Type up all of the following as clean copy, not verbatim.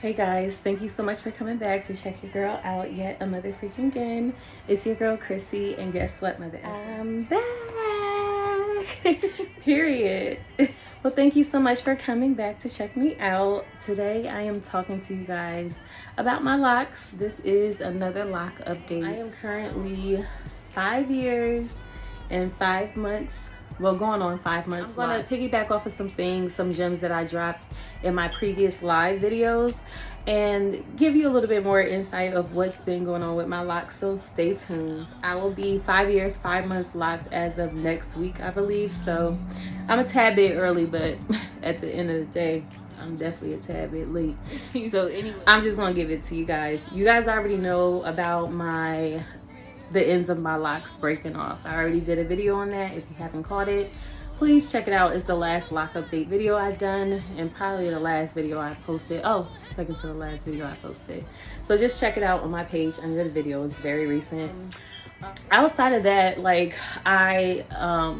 Hey guys, thank you so much for coming back to check your girl out yet another freaking again. It's your girl Chrissy, and guess what, mother? I'm back. Period. Well, thank you so much for coming back to check me out. Today I am talking to you guys about my locks. This is another lock update. I am currently 5 years and 5 months. Well, going on 5 months. I'm gonna piggyback off of some things, some gems that I dropped in my previous live videos and give you a little bit more insight of what's been going on with my locks, so stay tuned. I will be 5 years, 5 months locked as of next week, I believe. So I'm a tad bit early, but at the end of the day, I'm definitely a tad bit late. So anyway, I'm just gonna give it to you guys. You guys already know about the ends of my locks breaking off. I already did a video on that. If you haven't caught it, please check it out. It's the last lock update video I've done, and probably the last video I posted. Oh, second to the last video I posted. So just check it out on my page under the video. It's very recent. Outside of that, like I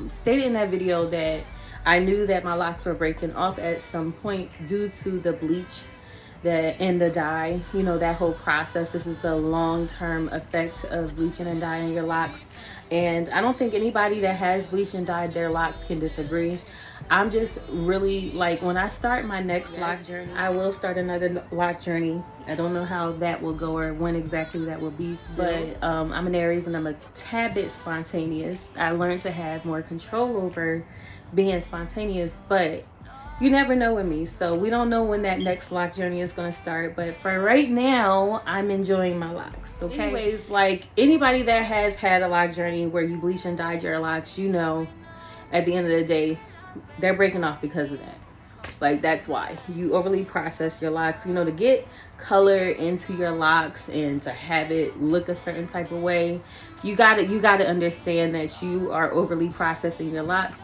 stated in that video that I knew that my locks were breaking off at some point due to the bleach and the dye, you know, that whole process. This is the long-term effect of bleaching and dyeing your locks, and I don't think anybody that has bleached and dyed their locks can disagree. I'm just really like, when I start my next lock journey, I will start another lock journey. I don't know how that will go or when exactly that will be still. But I'm an Aries and I'm a tad bit spontaneous. I learned to have more control over being spontaneous, but you never know with me, so we don't know when that next lock journey is going to start. But for right now, I'm enjoying my locks. Okay. Anyways, like anybody that has had a lock journey where you bleach and dyed your locks, you know, at the end of the day, they're breaking off because of that. Like that's why you overly process your locks, you know, to get color into your locks and to have it look a certain type of way. You gotta understand that you are overly processing your locks.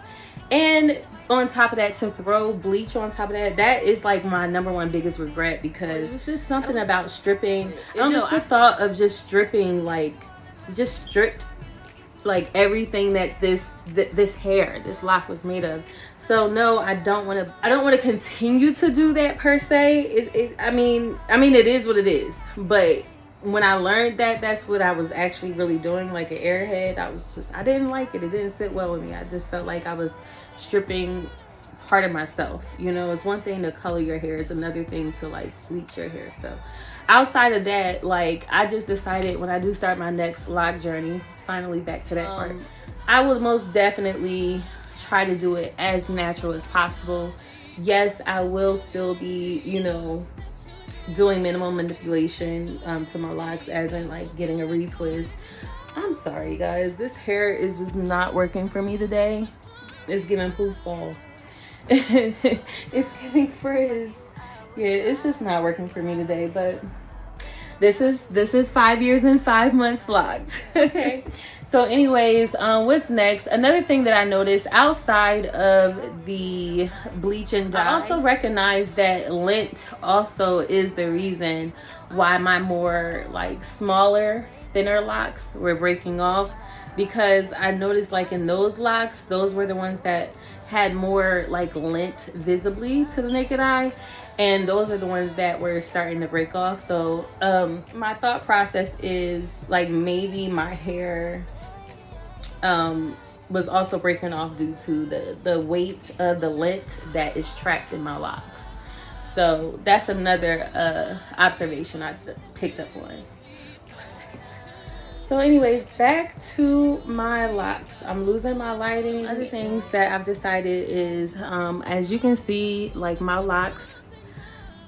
And on top of that, to throw bleach on top of that, that is like my number one biggest regret, because it's just something about stripping. I don't know, the thought of just stripping, like just stripped like everything that this lock was made of. So no, I don't want to continue to do that per se. I mean it is what it is, but when I learned that that's what I was actually really doing, like an airhead, I didn't like it. It didn't sit well with me. I just felt like I was stripping part of myself. You know, it's one thing to color your hair, it's another thing to like bleach your hair. So outside of that, like I just decided when I do start my next lock journey, finally back to that part, I would most definitely try to do it as natural as possible. Yes, I will still be, you know, doing minimal manipulation to my locks, as in like getting a retwist. I'm sorry guys, this hair is just not working for me today. It's giving poof ball. It's giving frizz. Yeah, it's just not working for me today, but this is 5 years and 5 months locked. Okay. So anyways, what's next? Another thing that I noticed outside of the bleach and dye, I also recognize that lint also is the reason why my more like smaller, thinner locks were breaking off, because I noticed like in those locks, those were the ones that had more like lint visibly to the naked eye, and those are the ones that were starting to break off. So my thought process is like maybe my hair was also breaking off due to the weight of the lint that is trapped in my locks. So that's another observation I picked up on. So anyways, back to my locks. I'm losing my lighting. Other things that I've decided is, as you can see, like my locks,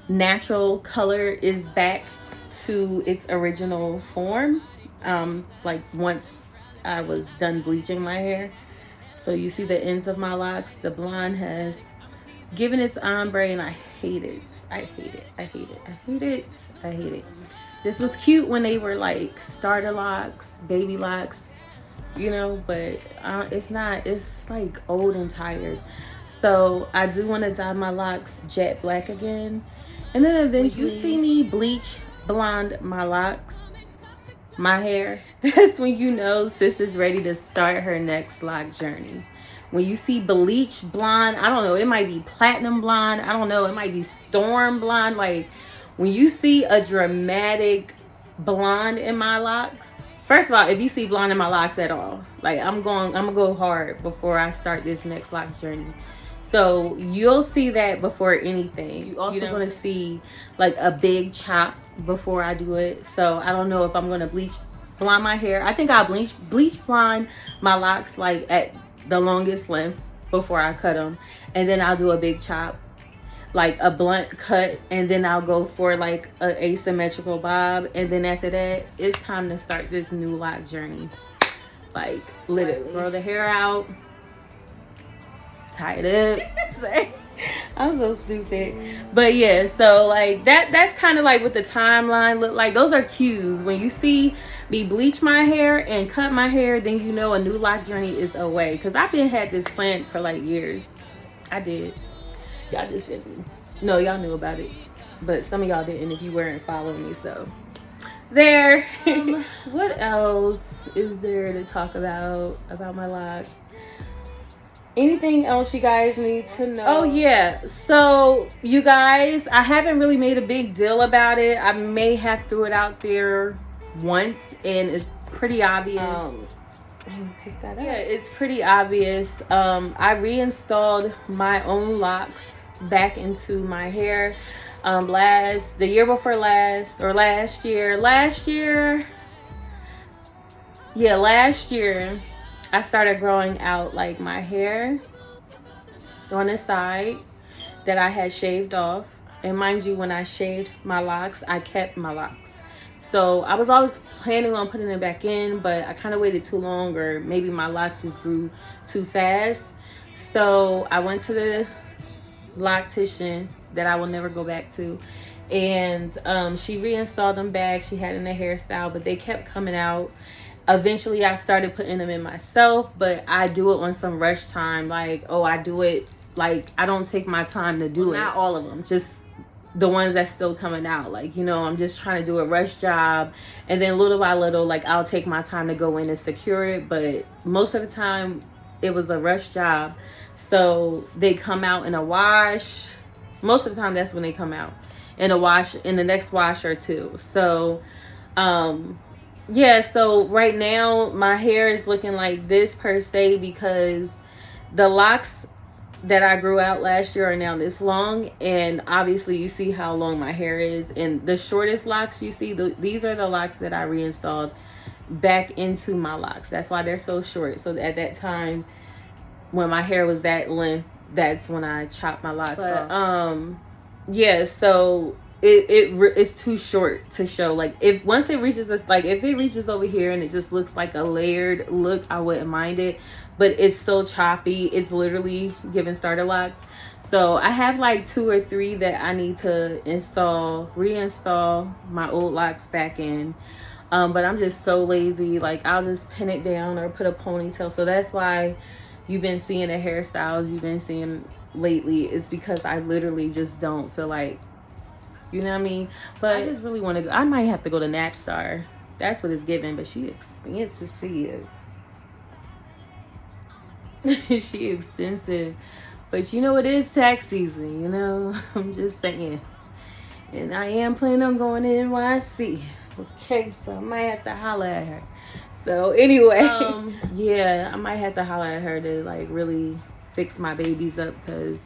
natural color is back to its original form. Like once I was done bleaching my hair. So you see the ends of my locks, the blonde has given its ombre, and I hate it. I hate it. I hate it. I hate it. I hate it. This was cute when they were like starter locks, baby locks, you know, but it's not. It's like old and tired. So I do want to dye my locks jet black again. And then eventually, when you see me bleach blonde my locks, my hair, that's when you know sis is ready to start her next lock journey. When you see bleach blonde, I don't know, it might be platinum blonde, I don't know, it might be storm blonde, like when you see a dramatic blonde in my locks, first of all, if you see blonde in my locks at all, like I'm gonna go hard before I start this next lock journey. So you'll see that before anything. You also gonna see like a big chop before I do it. So I don't know if I'm gonna blonde my hair. I think I'll bleach blonde my locks like at the longest length before I cut them, and then I'll do a big chop, like a blunt cut, and then I'll go for like an asymmetrical bob, and then after that it's time to start this new lock journey. Like literally grow the hair out, tie it up. I'm so stupid. But yeah, so like that's kind of like what the timeline look like. Those are cues. When you see me bleach my hair and cut my hair, then you know a new lock journey is away. Because I've been had this planned for like years. I did. Y'all just didn't. No, y'all knew about it. But some of y'all didn't if you weren't following me. So there. What else is there to talk about my locks? Anything else you guys need to know? Oh yeah, so you guys, I haven't really made a big deal about it. I may have threw it out there once, and it's pretty obvious. Let me pick that up. Yeah, it's pretty obvious. I reinstalled my own locks back into my hair the year before last, or last year. Yeah, last year. I started growing out like my hair on the side that I had shaved off. And mind you, when I shaved my locks, I kept my locks. So I was always planning on putting them back in, but I kind of waited too long, or maybe my locks just grew too fast. So I went to the loctician that I will never go back to. And she reinstalled them back. She had in a hairstyle, but they kept coming out. Eventually I started putting them in myself, but I do it on some rush time. Like, I do it like I don't take my time to do it. Not all of them, just the ones that's still coming out. Like, I'm just trying to do a rush job, and then little by little, like I'll take my time to go in and secure it. But most of the time it was a rush job, so they come out in a wash. Most of the time that's when they come out in a wash, in the next wash or two. So yeah, so right now my hair is looking like this per se, because the locks that I grew out last year are now this long, and obviously you see how long my hair is. And the shortest locks you see, these are the locks that I reinstalled back into my locks. That's why they're so short. So at that time when my hair was that length, that's when I chopped my locks off. Yeah, so it's too short to show. Like if it reaches over here and it just looks like a layered look, I wouldn't mind it. But it's so choppy, it's literally giving starter locks. So I have like 2 or 3 that I need to reinstall my old locks back in. But I'm just so lazy. Like I'll just pin it down or put a ponytail. So that's why you've been seeing the hairstyles you've been seeing lately, is because I literally just don't feel like, you know what I mean? But I just really want to go. I might have to go to Napstar. That's what it's giving, but she expensive. She expensive. But it is tax season, I'm just saying. And I am planning on going to NYC. Okay, so I might have to holler at her. So anyway, yeah, I might have to holler at her to like really fix my babies up, because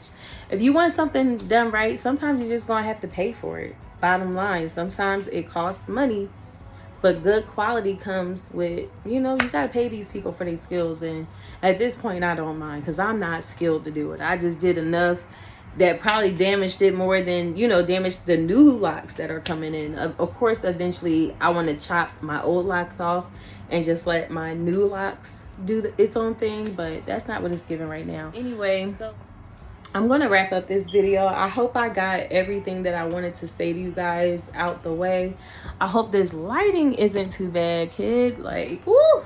if you want something done right, sometimes you're just gonna have to pay for it. Bottom line, sometimes it costs money, but good quality comes with, you gotta pay these people for their skills. And at this point I don't mind, because I'm not skilled to do it. I just did enough that probably damaged it more than, damaged the new locks that are coming in. Of course, eventually I want to chop my old locks off and just let my new locks do its own thing, but that's not what it's giving right now. Anyway, so I'm gonna wrap up this video. I hope I got everything that I wanted to say to you guys out the way. I hope this lighting isn't too bad, kid. Like, woo,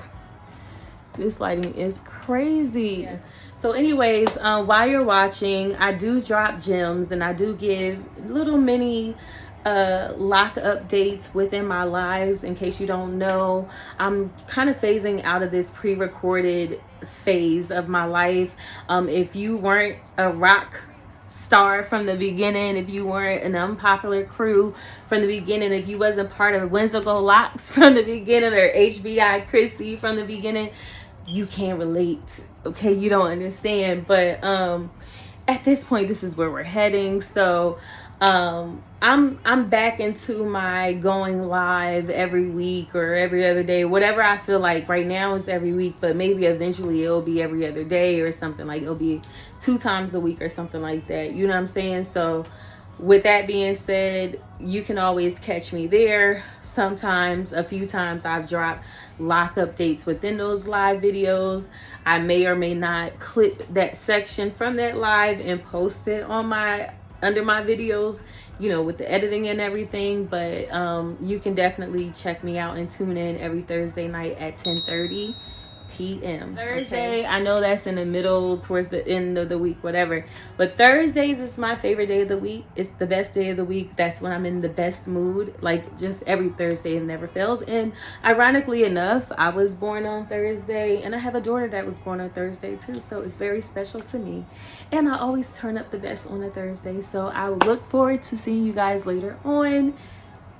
this lighting is crazy. Yeah. So anyways, while you're watching, I do drop gems, and I do give little mini lock updates within my lives. In case you don't know, I'm kind of phasing out of this pre-recorded phase of my life. If you weren't a rock star from the beginning, if you weren't an Unpopular Crew from the beginning, if you wasn't part of Whimsical Locs from the beginning, or HBI Chrissy from the beginning, you can't relate. Okay, you don't understand. But at this point, this is where we're heading. So I'm back into my going live every week or every other day, whatever I feel like. Right now it's every week, but maybe eventually it'll be every other day or something. Like it'll be 2 times a week or something like that, you know what I'm saying? So with that being said, you can always catch me there. Sometimes, a few times, I've dropped lock updates within those live videos. I may or may not clip that section from that live and post it on my under my videos, you know, with the editing and everything. But you can definitely check me out and tune in every Thursday night at 10:30 p.m. Thursday, okay. I know that's in the middle, towards the end of the week, whatever, but Thursdays is my favorite day of the week. It's the best day of the week. That's when I'm in the best mood. Like, just every Thursday, it never fails. And ironically enough, I was born on Thursday, and I have a daughter that was born on Thursday too, so it's very special to me. And I always turn up the best on a Thursday, so I look forward to seeing you guys later on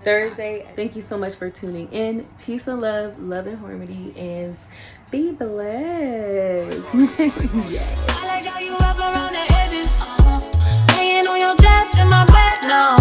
Thursday. Thank you so much for tuning in. Peace and love, love and harmony, and be blessed. Yeah. I like how you up around the edges, laying on your chest in my bed now.